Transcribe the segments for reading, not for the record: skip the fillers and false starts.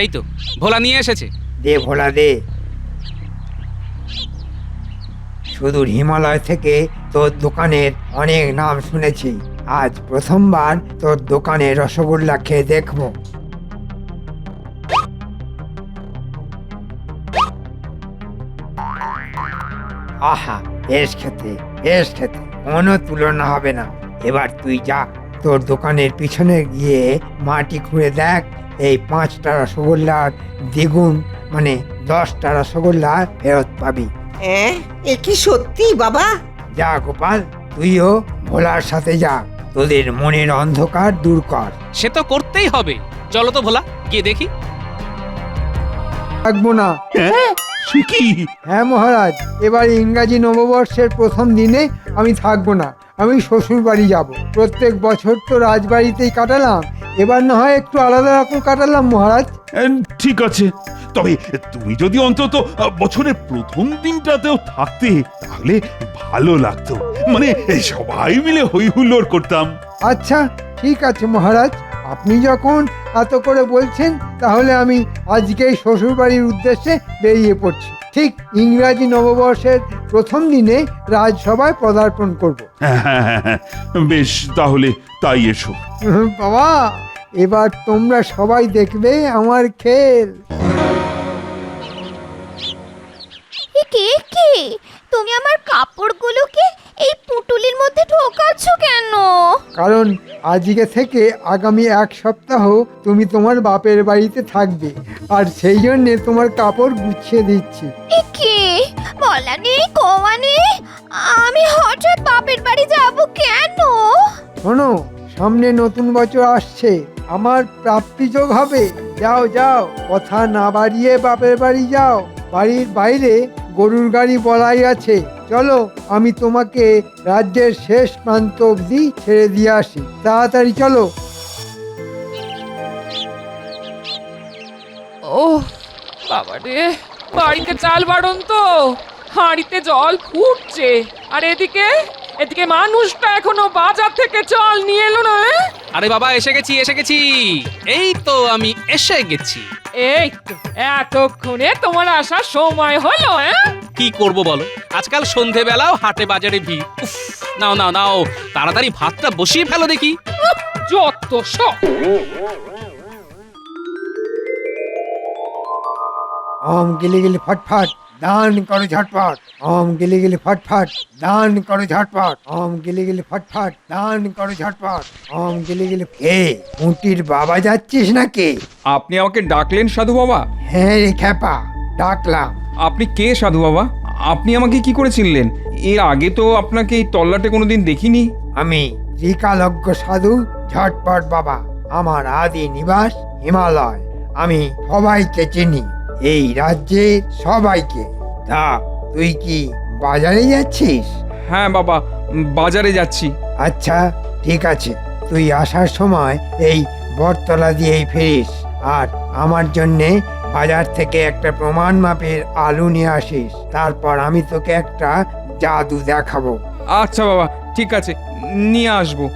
এই তো ভোলা নিয়ে এসেছে। দে ভোলা দে। সুদূর হিমালয় থেকে তোর দোকানের অনেক নাম শুনেছি, আজ প্রথমবার তোর দোকানে রসগোল্লা খেয়ে দেখবো। আহা, বেশ খেতে, বেশ খেতে, কোনো তুলনা হবে না। এবার তুই যা, তোর দোকানের পিছনে গিয়ে মাটি খুঁড়ে দেখ, এই 5টা রসগোল্লার দ্বিগুণ মানে 10টা রসগোল্লা ফেরত পাবি। এ কি সত্যি বাবা? যা গোপাল, তুইও ভোলার সাথে যা, তোদের মনের অন্ধকার দূর কর। সে তো করতেই হবে। চলো তো ভোলা, গিয়ে দেখি। থাকবো না। সে কি? হ্যাঁ মহারাজ, এবার ইংরাজি নববর্ষের প্রথম দিনে আমি থাকবো না, আমি শ্বশুর বাড়ি যাব। প্রত্যেক বছর তো রাজবাড়িতেই কাটালাম, এবার না হয় একটু আলাদা রকম কাটালাম মহারাজ। ঠিক আছে, তবে তুমি যদি অন্তত বছরের প্রথম দিনটাতেও থাকতে তাহলে ভালো লাগতো। মানে সবাই মিলে হই হুল্লোড় করতাম। আচ্ছা ঠিক আছে মহারাজ, আপনি যখন এত করে বলছেন তাহলে আমি আজকেই শ্বশুর বাড়ির উদ্দেশ্যে বেরিয়ে পড়ছি। ঠিক ইংরাজি নববর্ষের প্রথম দিনে রাজসভায় পদার্পণ করব। হ্যাঁ, বেশ, তাহলে তাই এসো। বাবা, এবার তোমরা সবাই দেখবে আমার খেল। কে কে তুমি আমার কাপড়গুলোকে এই পুটুলির মধ্যে ঢোকাচ্ছ কেন? কারণ আজকে থেকে আগামী 1 সপ্তাহ তুমি তোমার বাপের বাড়িতে থাকবে, আর সেই জন্যে তোমার কাপড় গুছিয়ে দিচ্ছি। কে বলা নেই কওয়া নেই, আমি হঠাৎ বাপের বাড়ি যাব কেন? শোনো, সামনে নতুন বছর আসছে, আমার প্রাপ্তিযোগ হবে। যাও যাও, কথা না বাড়িয়ে বাপের বাড়ি যাও। বাড়ির বাইরে গরুর গাড়ি বলাই আছে, চলো আমি তোমাকে রাজ্যের শেষ প্রান্ত অবধি ছেড়ে দিয়ে আসি। তাড়াতাড়ি চলো। ও বাবা রে, বাড়িতে চাল বাড়ন তো, হাঁড়িতে জল ফুটছে, আর এদিকে এদিকে মানুষটা এখনো বাজার থেকে চাল নিয়ে এলো না। আরে বাবা, এসে গেছি এসে গেছি, এই তো আমি এসে গেছি। এই তো এতক্ষণে তোমার আসার সময় হলো। কি করব বলো, আজকাল সন্ধেবেলাও হাটে বাজারে ভিড়। উফ, নাও নাও নাও, তাড়াতাড়ি ভাতটা বসিয়ে ফেলো দেখি। যত সব। ওম গিলি গিলি ফটফট, দান করো ঝটপট। ওম গিলি গিলি ফটফট, দান করো ঝটপট। ওম গিলি গিলি ফটফট, দান করো ঝটপট। ওম গিলি গিলি। কে মুটির বাবা যাচ্ছিস নাকি? আপনি আমাকে ডাকলেন সাধু বাবা? হ্যাঁ রে খ্যাপা, ডাকলাম। আপনি কে সাধু বাবা? আপনি আমাকে কি করে চিনলেন? এর আগে তো আপনাকে এই তল্লাটে কোনোদিন দেখিনি। আমি ত্রিকালজ্ঞ সাধু ঝটপট বাবা, আমার আদি নিবাস হিমালয়। আমি সবাইকে চিনি, এই রাজ্যে সবাইকে। তা তুই কি বাজারে যাচ্ছিস? হ্যাঁ বাবা, বাজারে যাচ্ছি। আচ্ছা ঠিক আছে, তুই আসার সময় এই বটতলা দিয়েই ফিরিস, আর আমার জন্যে বাজার থেকে একটা প্রমাণ মাপের আলু নিয়ে আসিস। তারপর আমি তোকে একটা জাদু দেখাবো। আচ্ছা বাবা, ঠিক আছে, নিয়ে আসবো।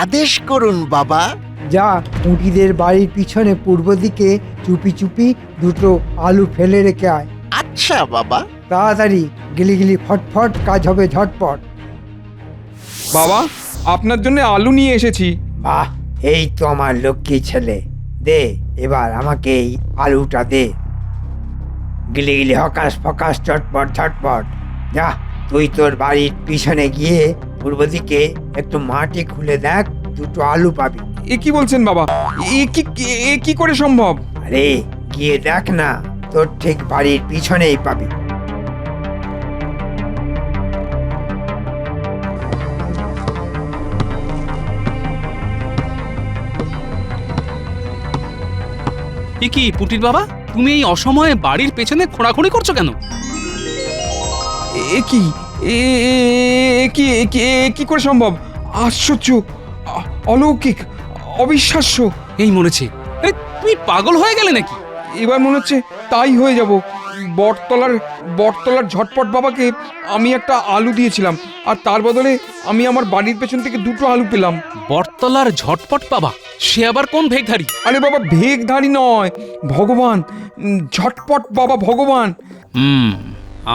আদেশ করুন বাবা। যা, উঁকিদের বাড়ির পিছনে পূর্ব দিকে চুপি চুপি দুটো আলু ফেলে রেখে আয়। আচ্ছা বাবা। তাড়াতাড়ি, গিলি গিলি ফটফট, কাজ হবে ঝটপট। বাবা, আপনার জন্য আলু নিয়ে এসেছি। বাহ, এই তো আমার লক্ষ্মী ছেলে। দে, এবার আমাকে এই আলুটা দে। গিলি গিলি হকাশ ফকাশ, চটপট ঝটপট। যা, তুই তোর বাড়ির পিছনে গিয়ে পূর্ব দিকে একটু মাটি খুলে দেখ, দুটো আলু পাবি। এ কি বলছেন বাবা? এ কি করে সম্ভব? আরে গিয়ে দেখ না, তোর ঠিক বাড়ির পিছনেই পাবি। এ কি পুটির বাবা, তুমি এই অসময়ে বাড়ির পেছনে খোঁড়াখুঁড়ি করছো কেন? এ কি কি করে সম্ভব? আশ্চর্য, অলৌকিক, অবিশ্বাস্য। এই মনেছে, তুমি পাগল হয়ে গেলে নাকি? এবার মনে হচ্ছে তাই হয়ে যাব। বটতলার বটতলার ঝটপট বাবাকে আমি একটা আলু দিয়েছিলাম, আর তার বদলে আমি আমার বাড়ির পেছন থেকে 2টো আলু পেলাম। বটতলার ঝটপট বাবা, সে আবার কোন ভেগধারী? আরে বাবা, ভেগধারী নয়, ভগবান, ঝটপট বাবা ভগবান।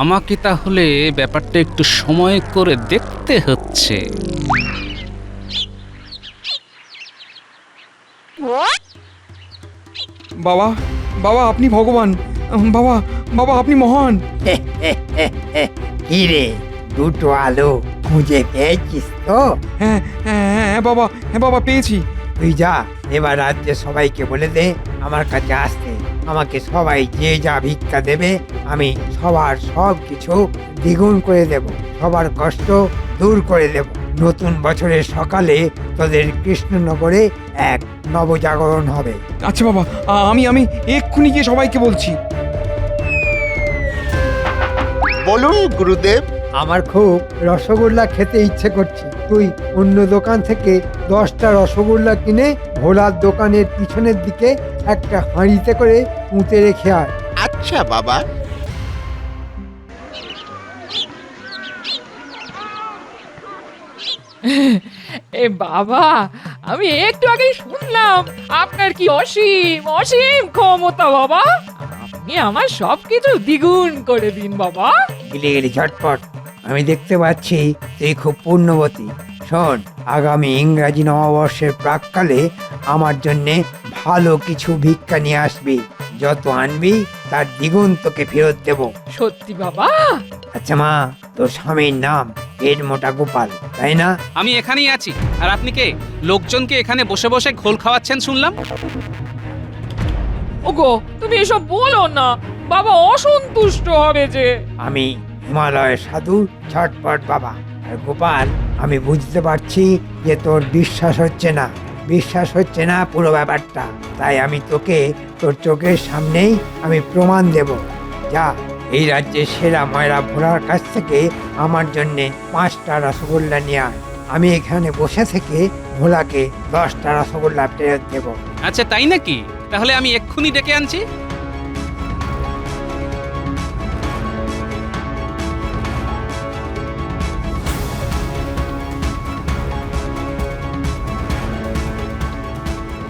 আমাকে তাহলে ব্যাপারটা একটু সময় করে দেখতে হচ্ছে। বাবা, বাবা আপনি ভগবান, বাবা, বাবা আপনি মহান। কি রে, 2টো আলু খুঁজে পেয়েছিস তো? হ্যাঁ হ্যাঁ হ্যাঁ বাবা, হ্যাঁ বাবা পেয়েছি। তুই যা, এবার রাজ্যে সবাইকে বলে দে আমার কাছে আসতে। আমাকে সবাই যে যা ভিক্ষা দেবে আমি সবার সব কিছু দ্বিগুণ করে দেব, সবার কষ্ট দূর করে দেব। নতুন বছরের সকালে তোদের কৃষ্ণনগরে এক নবজাগরণ হবে। আচ্ছা বাবা, আমি এক্ষুনি গিয়ে সবাইকে বলছি। বলুন গুরুদেব। আমার খুব রসগোল্লা খেতে ইচ্ছে করছে। তুই অন্য দোকান থেকে 10টা রসগোল্লা কিনে ভোলার দোকানের পিছনের দিকে একটা হাঁড়িতে করে পুঁতে রেখে আয়। আচ্ছা বাবা। এ বাবা, আমি একটু আগেই শুনলাম আপনার কি অসীম অসীম ক্ষমতা বাবা। আপনি আমার সবকিছু দ্বিগুণ করে দিন বাবা। গিলে গেলি ঝটপট, আমি দেখতে পাচ্ছি তুই খুব পুণ্যবতী। শোন, আগামী ইংরাজি নববর্ষের প্রাককালে আমার জন্যে ভালো কিছু ভিক্ষা নিয়ে আসবি। যত আনবি তার দ্বিগুণ তোকে ফেরত দেব। সত্যি বাবা? আচ্ছা মা, তোর স্বামীর নাম পেট মোটা গোপাল, তাই না? আমি এখানেই আছি। আর আপনি কে? লোকজনকে এখানে বসে বসে ঘোল খাওয়াচ্ছেন শুনলাম। ওগো, তুমি এসব বলো না, বাবা অসন্তুষ্ট হবে যে। আমি হিমালয়ের সাধু ঝটপট বাবা। আর গোপাল, আমি বুঝতে পারছি যে তোর বিশ্বাস হচ্ছে না পুরো ব্যাপারটা। তাই আমি তোকে তোর চোখের সামনেই আমি প্রমাণ দেব। যা, এই রাজ্যের সেরা ময়রা ভোলার কাছ থেকে আমার জন্যে 5টা রসগোল্লা নিয়ে আয়। আমি এখানে বসে থেকে ভোলাকে 10টা রসগোল্লা ফেরত দেব। আচ্ছা তাই নাকি? তাহলে আমি এক্ষুনি ডেকে আনছি।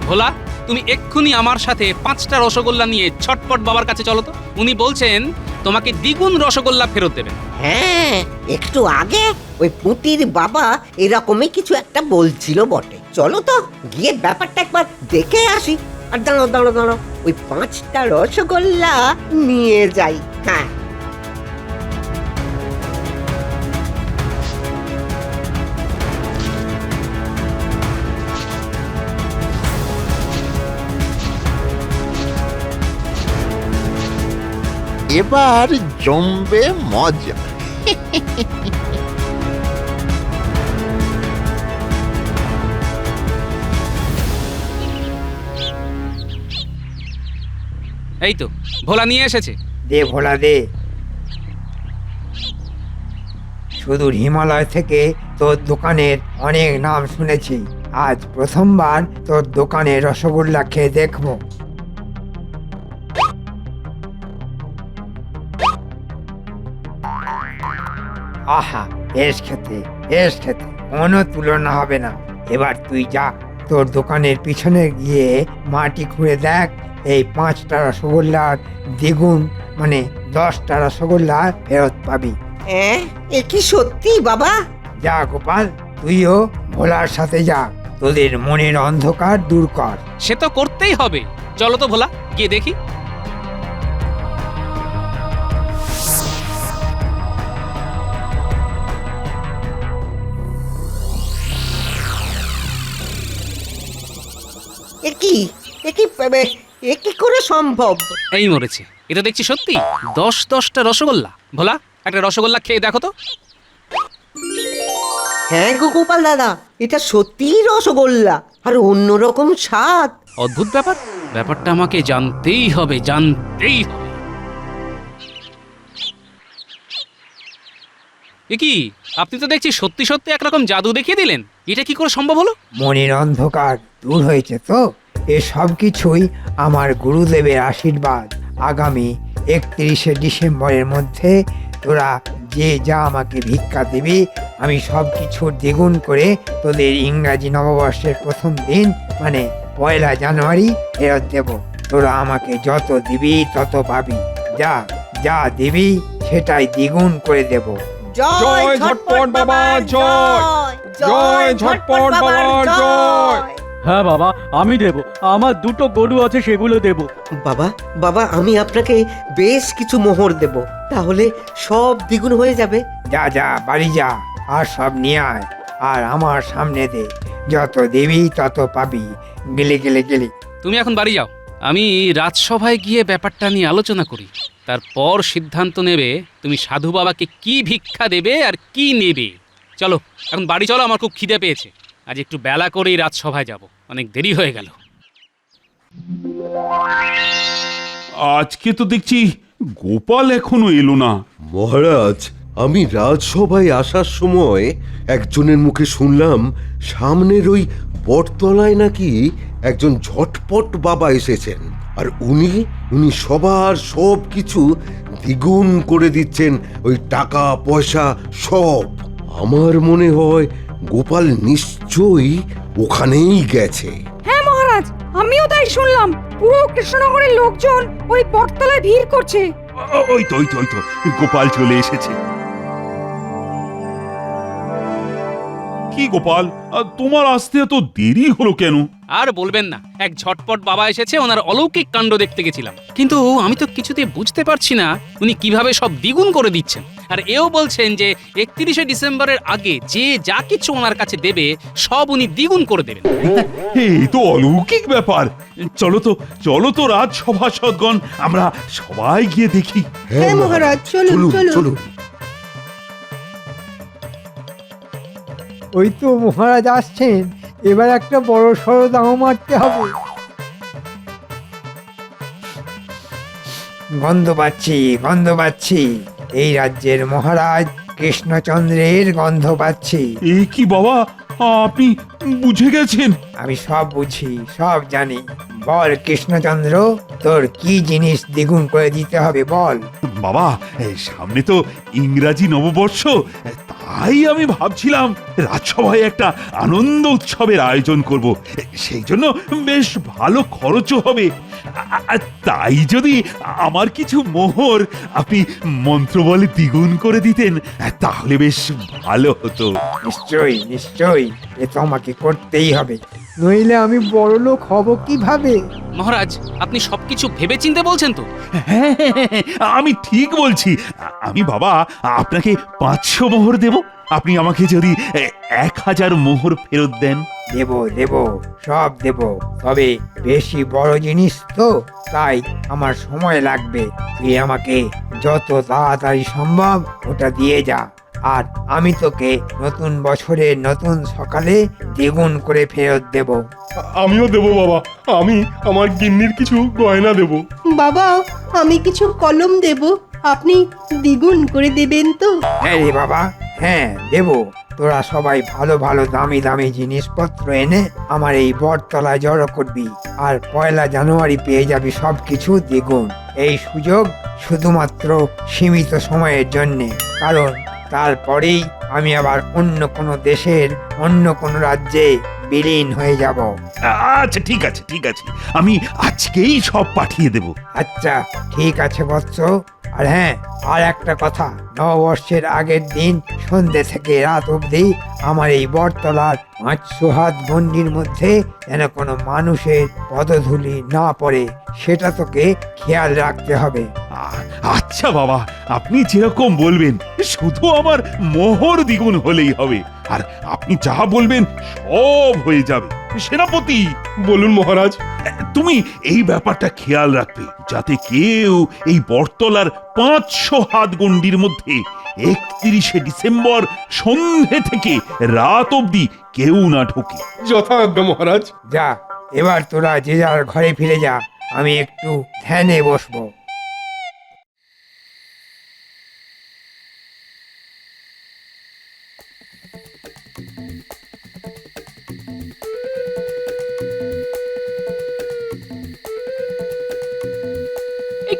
ভোলা, তুমি এক্ষুনি আমার সাথে 5টা রসগোল্লা নিয়ে ছটপট বাবার কাছে চলো তো। উনি বলছেন তোমাকে দ্বিগুণ রসগোল্লা ফেরত দেবেন। হ্যাঁ, একটু আগে ওই পুঁটির বাবা এরকমই কিছু একটা বলছিল বটে। চলো তো গিয়ে ব্যাপারটা একবার দেখে আসি। আর দাঁড়ো, ওই 5টা রসগোল্লা নিয়ে যাই। হ্যাঁ, এবার জমবে মজা। এই তো ভোলা নিয়ে এসেছে। দে ভোলা দে। সুদূর হিমালয় থেকে তোর দোকানের অনেক নাম শুনেছি, আজ প্রথমবার তোর দোকানে রসগোল্লা খেয়ে দেখবো। আহা, বেশ খেতে কোনো তুলনা হবে না। এবার তুই যা, তোর দোকানের পিছনে গিয়ে মাটি খুঁড়ে দেখ, এই 5টা রসগোল্লার দ্বিগুণ মানে 10টা রসগোল্লা ফেরত পাবি। এ কি সত্যি বাবা? যা গোপাল, তুইও ভোলার সাথে যা, তোদের মনের অন্ধকার দূর কর। সে তো করতেই হবে। চলো তো ভোলা, গিয়ে দেখি। এ কি করে সম্ভব? এই মরেছে, এটা দেখছি সত্যি 10টা রসগোল্লা। ভোলা, একটা রসগোল্লা খেয়ে দেখো তো। হ্যাঁ গো গোপাল দাদা, এটা সত্যিই রসগোল্লা, আর অন্যরকম স্বাদ। অদ্ভুত ব্যাপার, ব্যাপারটা আমাকে জানতেই হবে। এ কি, আপনি তো দেখছি সত্যি সত্যি একরকম জাদু দেখিয়ে দিলেন। এটা কি করে সম্ভব হলো? মনের অন্ধকার দূর হয়েছে তো। এ সব কিছুই আমার গুরুদেবের আশীর্বাদ। আগামী 31শে ডিসেম্বরের মধ্যে তোরা যে যা আমাকে ভিক্ষা দেবে আমি সব কিছু দ্বিগুণ করে তোদের ইংরাজি নববর্ষের প্রথম দিন মানে 1 জানুয়ারি ফেরত দেব। তোরা আমাকে যত দিবি তত পাবি, যা যা দিবি সেটাই দ্বিগুণ করে দেব। জয় ঝটপট বাবা জয়, জয় ঝটপট বাবার জয়। হ্যাঁ বাবা, আমি দেব। আমার 2টো গরু আছে, সেগুলো দেব। বাবা বাবা আমি আপনাকে বেশ কিছু মোহর দেব, তাহলে সব দ্বিগুণ হয়ে যাবে। যা যা বাড়ি যা আর সব নিয়ে আয় আর আমার সামনে দে, যত দিবি তত পাবি। গেলে গেলে গেলে তুমি এখন বাড়ি যাও, আমি রাজসভায় গিয়ে ব্যাপারটা নিয়ে আলোচনা করি, তারপর সিদ্ধান্ত নেবে তুমি সাধু বাবাকে কি ভিক্ষা দেবে আর কি নেবে। চলো এখন বাড়ি চলো, আমার খুব খিদে পেয়েছে। আজ একটু বেলা করেই রাজসভায় যাব, অনেক দেরি হয়ে গেল। আজকে তো দেখছি গোপাল এখনো এলো না। মহারাজ, আমি রাজসভায় আসার সময় একজনের মুখে শুনলাম সামনের ওই বটতলায় নাকি একজন ঝটপট বাবা এসেছেন, আর উনি সবার সব কিছু দ্বিগুণ করে দিচ্ছেন, ওই টাকা পয়সা সব। আমার মনে হয় গোপাল নিশ্চয়ই ওখানেই গেছে। হ্যাঁ মহারাজ, আমিও তাই শুনলাম। পুরো কৃষ্ণনগরের লোকজন ওই বটতলায় ভিড় করছে। ওই তো গোপাল চলে এসেছে। কি গোপাল, তোমার আসতে এত দেরি হলো কেন? আর বলবেন না, এক ঝটপট বাবা এসেছে, ওনার অলৌকিক কাণ্ড দেখতে গেছিলাম, কিন্তু আমি তো কিছুতে বুঝতে পারছি না উনি কিভাবে সব দ্বিগুণ করে দিচ্ছেন। আর এও বলছেন যে 31শে ডিসেম্বরের আগে যে যা কিছু ওনার কাছে দেবে সব উনি দ্বিগুণ করে দেবেন। এই তো অলৌকিক ব্যাপার। চলো তো রাজসভাসদগণ, আমরা সবাই গিয়ে দেখি। হ্যাঁ মহারাজ, চলুন চলুন। ওই তো মহারাজ আসছেন, এবার একটা বড় সড়ো দাও মারতে হবে। গন্ধ পাচ্ছি, এই রাজ্যের মহারাজ কৃষ্ণচন্দ্রের গন্ধ পাচ্ছি। এই কি বাবা, আপনি বুঝে গেছেন? আমি সব বুঝি, সব জানি। বল কৃষ্ণচন্দ্র, তোর কি জিনিস দ্বিগুণ করে দিতে হবে বল। বাবা, সামনে তো ইংরাজি নববর্ষ, তাই আমি ভাবছিলাম রাজসভায় একটা আনন্দ উৎসবের আয়োজন করব, সেই জন্য বেশ ভালো খরচও হবে। তাই যদি আমার কিছু মোহর আপনি মন্ত্র বলে দ্বিগুণ করে দিতেন তাহলে বেশ ভালো হতো। নিশ্চয়ই এ তো আমাকে করতেই হবে, নইলে আমি বড় লোক হব কিভাবে? মহারাজ, আপনি সবকিছু ভেবেচিন্তে বলছেন তো? হ্যাঁ, আমি ঠিক বলছি। আমি বাবা আপনাকে 500 মোহর দেব, আপনি আমাকে যদি 1000 মোহর ফেরত দেন। দেব সব দেব, তবে বেশি বড় জিনিস তো, তাই আমার সময় লাগবে। তুই আমাকে যত তাড়াতাড়ি সম্ভব ওটা দিয়ে যা, আর আমি তোকে নতুন বছরের নতুন সকালে দ্বিগুণ করে ফেরত দেব। আমিও দেব বাবা, আমি আমার গিন্নির কিছু গয়না দেব। বাবা, আমি কিছু কলম দেব, আপনি দ্বিগুণ করে দেবেন তো? হ্যাঁ রে বাবা, হ্যাঁ দেব। তোরা সবাই ভালো ভালো দামি দামি জিনিসপত্র এনে আমার এই বটতলায় জড়ো করবি, আর 1 জানুয়ারি পেয়ে যাবি সব কিছু দ্বিগুণ। এই সুযোগ শুধুমাত্র সীমিত সময়ের জন্যে, কারণ তারপরেই আমি আবার অন্য কোনো দেশের অন্য কোনো রাজ্যে বিলীন হয়ে যাব। আচ্ছা ঠিক আছে, আমি আজকেই সব পাঠিয়ে দেব। আচ্ছা ঠিক আছে বৎস। আর হ্যাঁ, আর একটা কথা, নববর্ষের আগের দিন সন্ধ্যে থেকে রাত অবধি আমার এই বটতলার 500 হাত গণ্ডির মধ্যে যেন কোনো মানুষের পদধূলি না পড়ে, সেটা তোকে খেয়াল রাখতে হবে। আচ্ছা বাবা, আপনি যেরকম বলবেন, শুধু আমার মোহর দ্বিগুণ হলেই হবে, আর আপনি যা বলবেন সব হয়ে যাবে। সেনাপতি, বলুন মহারাজ। তুমি এই ব্যাপারটা খেয়াল রাখবে যাতে কেউ এই বটতলার 500 হাত গণ্ডির মধ্যে 31শে ডিসেম্বর সন্ধে থেকে রাত অবধি কেউ না ঢোকে। যথাজ্ঞা মহারাজ। যা, এবার তোরা যে যার ঘরে ফিরে যা, আমি একটু ধ্যানে বসবো।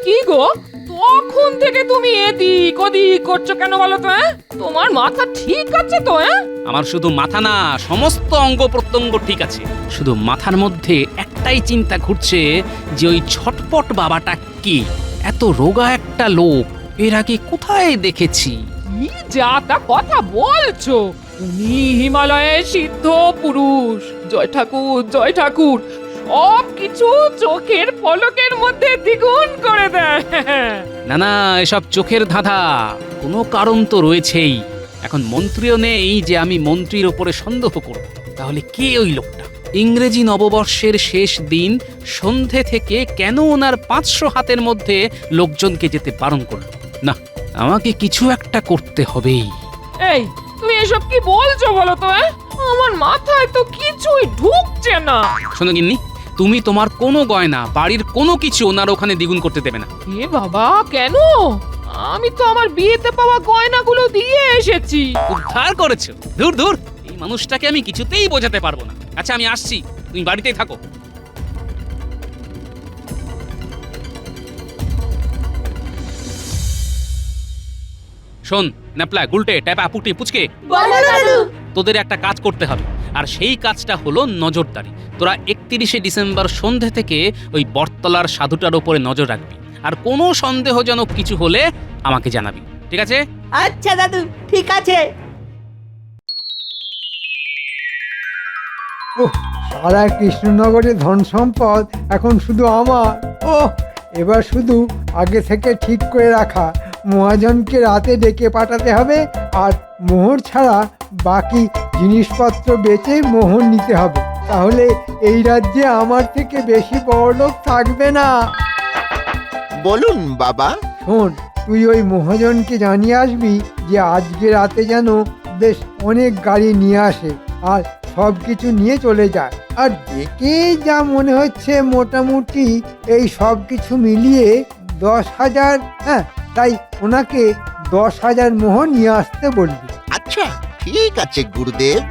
কি গো, তখন থেকে তুমি এদিক ওদিক করছো কেন বলো তো? তোমার মাথা ঠিক আছে তো? আমার শুধু মাথা না, সমস্ত অঙ্গ প্রত্যঙ্গ ঠিক আছে। শুধু মাথার মধ্যে একটাই চিন্তা ঘুরছে যে ওই ঝটপট বাবাটা কে? এত রোগা একটা লোক এর আগে কোথায় দেখেছি? কি যা তা কথা বলছো? উনি হিমালয়ের সিদ্ধ পুরুষ। জয় ঠাকুর, জয় ঠাকুর, সব কিছু চোখের পলকের মধ্যে দ্বিগুণ করে দেয়। না না, এসব চোখের ধাঁধা, কোনো কারণ তো রয়েছেই। এখন মন্ত্রীও নেই যে আমি মন্ত্রীর ওপরে সন্দেহ করব। তাহলে কে ওই লোকটা? ইংরেজি নববর্ষের শেষ দিন সন্ধে থেকে কেন ওনার 500 হাতের মধ্যে লোকজনকে যেতে বারণ করলো? না, আমাকে কিছু একটা করতে হবেই। এই তুমি এসব কি বলছো বলো তো? আমার মাথায় তো কিছুই ঢুকছে না। শোনো গিন্নি, তুমি তোমার কোনো গয়না, বাড়ির কোনো কিছু ওনার ওখানে দ্বিগুণ করতে দেবে না। এ বাবা, কেন? আমি তো আমার বিয়েতে পাওয়া গয়নাগুলো দিয়ে এসেছি। উদ্ধার করেছো? দূর দূর, এই মানুষটাকে আমি কিছুতেই বোঝাতে পারবো না। আচ্ছা, আমি আসছি, তুমি বাড়িতেই থাকো। শোন ন্যাপলা, গুলটে, ট্যাপা, পুটি, পুচকে, তোদের একটা কাজ করতে হবে। আর সেই কাজটা হলো নজরদারি। তোরা 31শে ডিসেম্বর সন্ধে থেকে ওই বটতলার সাধুটার উপরে নজর রাখবি। আর কোনো সন্দেহজনক কিছু হলে আমাকে জানাবি, ঠিক আছে? আচ্ছা দাদু, ঠিক আছে। ওহ, সারা কৃষ্ণনগরের ধন সম্পদ এখন শুধু আমার। ওহ, এবার শুধু আগে থেকে ঠিক করে রাখা মহাজনকে রাতে ডেকে পাঠাতে হবে, আর মোহর ছাড়া বাকি জিনিসপত্র বেচে মোহর নিতে হবে। তাহলে এই রাজ্যে আমার থেকে বেশি বড়লোক থাকবে না। বলুন বাবা। শোন, তুই ওই মহাজনকে জানিয়ে আসবি যে আজকে রাতে যেন বেশ অনেক গাড়ি নিয়ে আসে আর সব কিছু নিয়ে চলে যায়। আর দেখে যা মনে হচ্ছে মোটামুটি এই সব কিছু মিলিয়ে 10,000, হ্যাঁ, তাই ওনাকে 10,000 মোহর নিয়ে আসতে বলবি। আচ্ছা, ঠিক আছে গুরুদেব।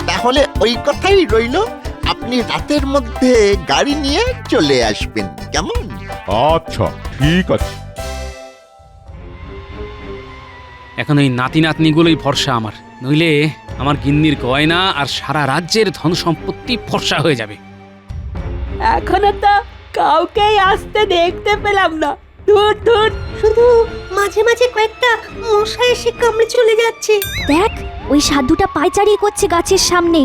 তাহলে ওই কথাই রইল, আপনি রাতের মধ্যে গাড়ি নিয়ে চলে আসবেন, কেমন? আচ্ছা, ঠিক আছে। এখন এই নাতি নাতনিগুলোই ভরসা আমার, নইলে আমার গিন্নির গয়না আর সারা রাজ্যের ধন সম্পত্তি ফর্সা হয়ে যাবে। এখনো তো কাউকেই আসতে দেখতে পেলাম না। দূর দূর, শুধু মাঝে মাঝে কয়েকটা মশা এসে কামড়ে চলে যাচ্ছে। দেখ, ওই সাধুটা পায়চারি করছে গাছের সামনে।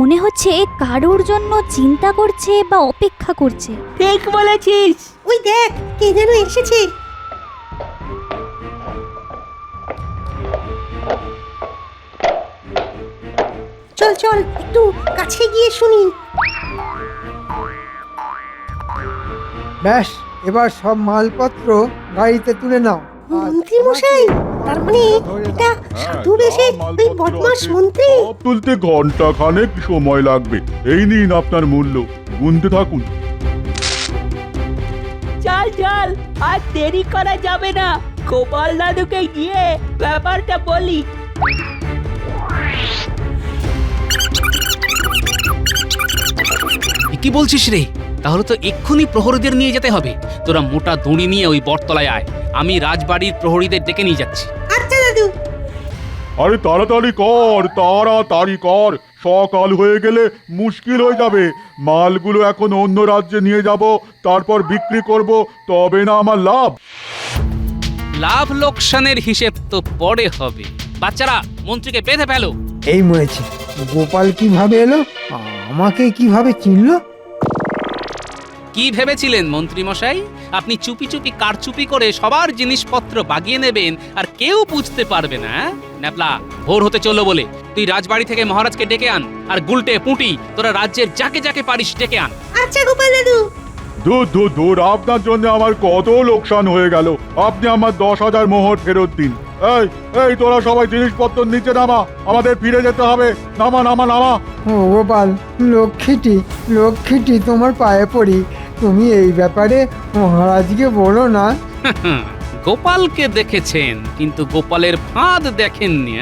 মনে হচ্ছে কারোর জন্য চিন্তা করছে বা অপেক্ষা করছে। ঠিক বলেছিস। ওই দেখ, কে যেন এসেছে। চল চল, একটু কাছে গিয়ে শুনি। ব্যাস, এবার সব মালপত্র গাড়িতে তুলে নাও। মন্ত্রী মশাই, তার মানে এটা সাধু বেশে ওই বদমাস মন্ত্রী। তুলতে ঘন্টা খানেক সময় লাগবে। এই নিন আপনার মূল্য, গুনতে থাকুন। চল চল, আর দেরি করা যাবে না। গোপাল দাদুকে গিয়ে ব্যাপারটা বলি। কি বলছিস রে? তাহলে তো এক্ষুনি প্রহরীদের নিয়ে যেতে হবে। তোরা মোটা দড়ি নিয়ে ওই বটতলায় আয়, আমি রাজবাড়ির প্রহরীদের ডেকে নিয়ে যাচ্ছি। আচ্ছা দাদু। আরে তাড়াতাড়ি কর, তাড়াতাড়ি কর, সকাল হয়ে গেলে মুশকিল হয়ে যাবে। মালগুলো এখন অন্য রাজ্যে নিয়ে যাব, তারপর বিক্রি করব, তবে না আমার লাভ। লাভ লোকসানের হিসেব তো পরে হবে। বাচ্চারা, মন্ত্রীকে বেঁধে ফেলো। এই মরেছে, গোপাল কিভাবে এলো? আমাকে কিভাবে চিনলো? কি ভেবেছিলেন মন্ত্রী মশাই? আপনি চুপি চুপি কারচুপি করে সবার জিনিসপত্র বাগিয়ে নেবেন আর কেউ বুঝতে পারবে না? ন্যাপলা, ভোর হতে চললো বলে তুই রাজবাড়ি থেকে মহারাজকে ডেকে আন, আর গুলটে, পুঁটি, তোরা রাজ্যের যাকে যাকে পারিস ডেকে আন। আচ্ছা গোপাল দাদু। দূর দূর দূর, আপনার জন্য আমার কত লোকসান হয়ে গেল। আপনি আমার 10,000 মোহর ফেরত দিন। এই এই, তোরা সবাই জিনিসপত্র নিচে নামা, আমাদের ফিরে যেতে হবে। নামা নামা নামা। ও গোপাল, লক্ষ্মীটি লক্ষ্মীটি, তোমার পায়ে পড়ি, তুমি এই ব্যাপারে মহারাজকে বলো না। গোপালকে দেখেছেন, কিন্তু গোপালের ফাঁদ দেখেননি।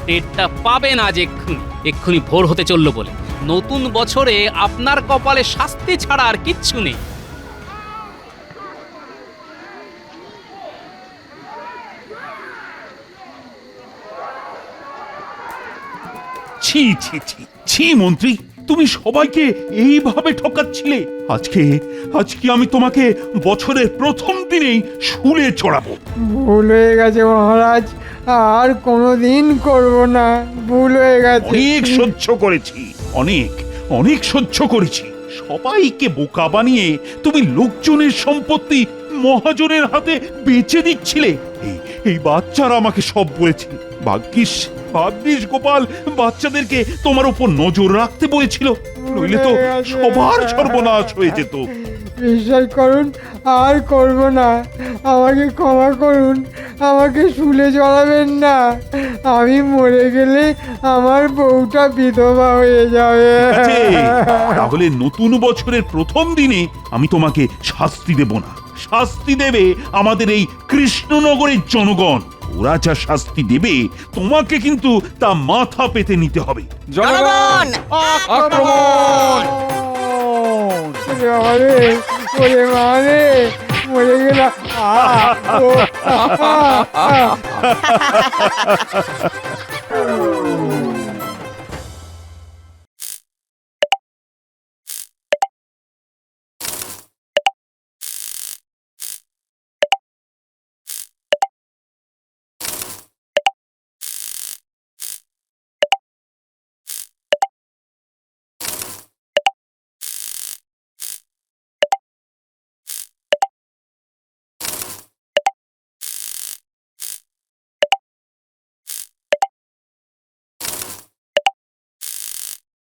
টেরটা পাবেন আজ এক্ষুনি। এক্ষুনি ভোর হতে চললো বলে নতুন বছরে আপনার কপালে শাস্তি ছাড়া আর কিচ্ছু নেই। ছি ছি ছি ছি মন্ত্রী, তুমি সবাইকে এইভাবে ঠকাচ্ছিলে। আজকে আজকে আমি তোমাকে বছরের প্রথম দিনেই শুলে চড়াবো। ভুল হয়ে গেছে মহারাজ, আর কোনোদিন করব না, ভুল হয়ে গেছে। অনেক সহ্য করেছি, অনেক অনেক সহ্য করেছি। সবাইকে বোকা বানিয়ে তুমি লোকজনের সম্পত্তি মহাজনের হাতে বেচে দিচ্ছিলে। এই বাচ্চারা আমাকে সব বলেছে। ভাগ্যিস ভাগ্যিস গোপাল বাচ্চাদেরকে তোমার উপর নজর রাখতে বলেছিল, নইলে তো সবার সর্বনাশ হয়ে যেত। বিশ্বাস করুন, আর করব না, আমাকে ক্ষমা করুন, আমাকে শুলে চড়াবেন না। আমি মরে গেলে আমার বউটা বিধবা হয়ে যাবে। ঠিক আছে, তাহলে নতুন বছরের প্রথম দিনে আমি তোমাকে শাস্তি দেব না, শাস্তি দেবে আমাদের এই কৃষ্ণনগরের জনগণ। ওরা যা শাস্তি দেবে তোমাকে কিন্তু তা মাথা পেতে নিতে হবে। জনগণ আক্রমণ! ওরে বাবা রে, ওরে মা রে, মরে গেলাম।